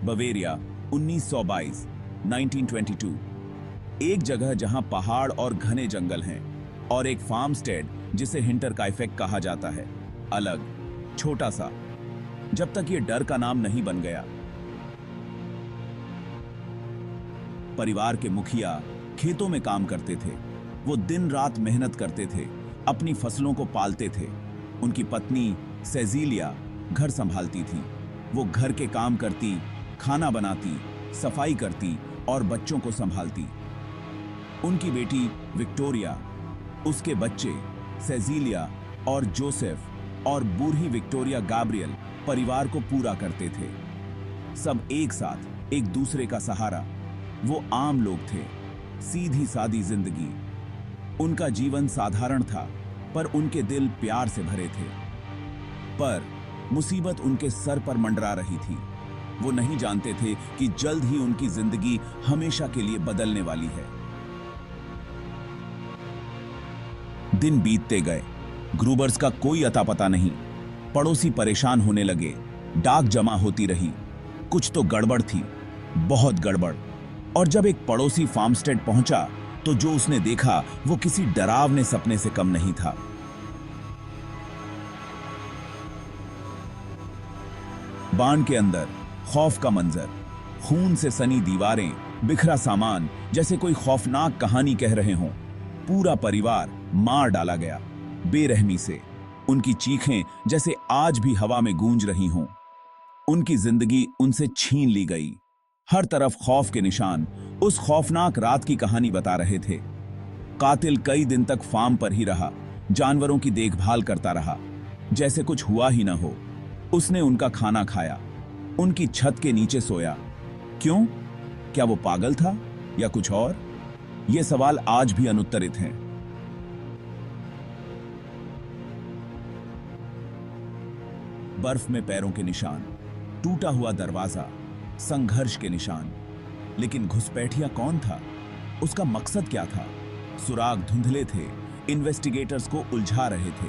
Bavaria 1922 1922। एक जगह जहां पहाड़ और घने जंगल हैं और एक फार्मस्टेड जिसे हिंटरकाइफेक कहा जाता है, अलग, छोटा सा, जब तक ये डर का नाम नहीं बन गया। परिवार के मुखिया खेतों में काम करते थे। वो दिन रात मेहनत करते थे, अपनी फसलों को पालते थे। उनकी पत्नी सेजिलिया घर संभालती थी। वो घर के काम करती, खाना बनाती, सफाई करती और बच्चों को संभालती। उनकी बेटी विक्टोरिया, उसके बच्चे सेजिलिया और जोसेफ और बूढ़ी विक्टोरिया गैब्रियल परिवार को पूरा करते थे। सब एक साथ, एक दूसरे का सहारा। वो आम लोग थे, सीधी सादी जिंदगी। उनका जीवन साधारण था, पर उनके दिल प्यार से भरे थे। पर मुसीबत उनके सर पर मंडरा रही थी। वो नहीं जानते थे कि जल्द ही उनकी जिंदगी हमेशा के लिए बदलने वाली है। दिन बीतते गए, ग्रूबर्स का कोई अता पता नहीं। पड़ोसी परेशान होने लगे, डाक जमा होती रही। कुछ तो गड़बड़ थी, बहुत गड़बड़। और जब एक पड़ोसी फार्मस्टेड पहुंचा तो जो उसने देखा वो किसी डरावने सपने से कम नहीं था। बाण के अंदर खौफ का मंजर, खून से सनी दीवारें, बिखरा सामान, जैसे कोई खौफनाक कहानी कह रहे हों। पूरा परिवार मार डाला गया, बेरहमी से। उनकी चीखें जैसे आज भी हवा में गूंज रही हों। उनकी जिंदगी उनसे छीन ली गई। हर तरफ खौफ के निशान उस खौफनाक रात की कहानी बता रहे थे। कातिल कई दिन तक फार्म पर ही रहा, जानवरों की देखभाल करता रहा, जैसे कुछ हुआ ही न हो। उसने उनका खाना खाया, उनकी छत के नीचे सोया। क्यों? क्या वो पागल था या कुछ और? ये सवाल आज भी अनुत्तरित हैं। बर्फ में पैरों के निशान, टूटा हुआ दरवाजा, संघर्ष के निशान। लेकिन घुसपैठिया कौन था? उसका मकसद क्या था? सुराग धुंधले थे, इन्वेस्टिगेटर्स को उलझा रहे थे।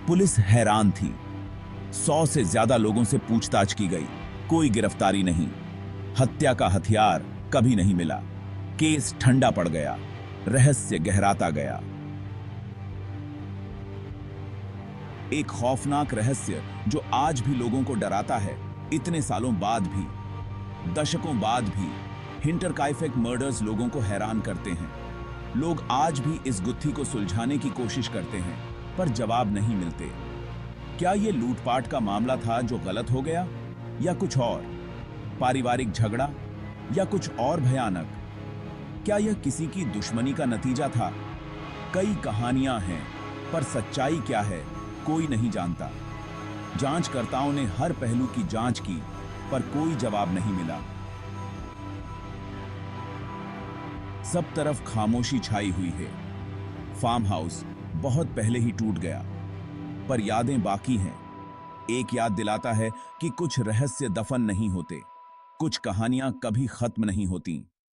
पुलिस हैरान थी। 100 से ज्यादा लोगों से पूछताछ की गई, कोई गिरफ्तारी नहीं। हत्या का हथियार कभी नहीं मिला। केस ठंडा पड़ गया, रहस्य गहराता गया। एक खौफनाक रहस्य जो आज भी लोगों को डराता है, इतने सालों बाद भी, दशकों बाद भी। हिंटरकाइफेक मर्डर्स लोगों को हैरान करते हैं। लोग आज भी इस गुत्थी को सुलझाने की कोशिश करते हैं, पर जवाब नहीं मिलते। क्या यह लूटपाट का मामला था जो गलत हो गया, या कुछ और? पारिवारिक झगड़ा, या कुछ और भयानक? क्या यह किसी की दुश्मनी का नतीजा था? कई कहानियां हैं, पर सच्चाई क्या है कोई नहीं जानता। जांचकर्ताओं ने हर पहलू की जांच की, पर कोई जवाब नहीं मिला। सब तरफ खामोशी छाई हुई है। फार्म हाउस बहुत पहले ही टूट गया, पर यादें बाकी हैं। एक याद दिलाता है कि कुछ रहस्य दफन नहीं होते, कुछ कहानियां कभी खत्म नहीं होती।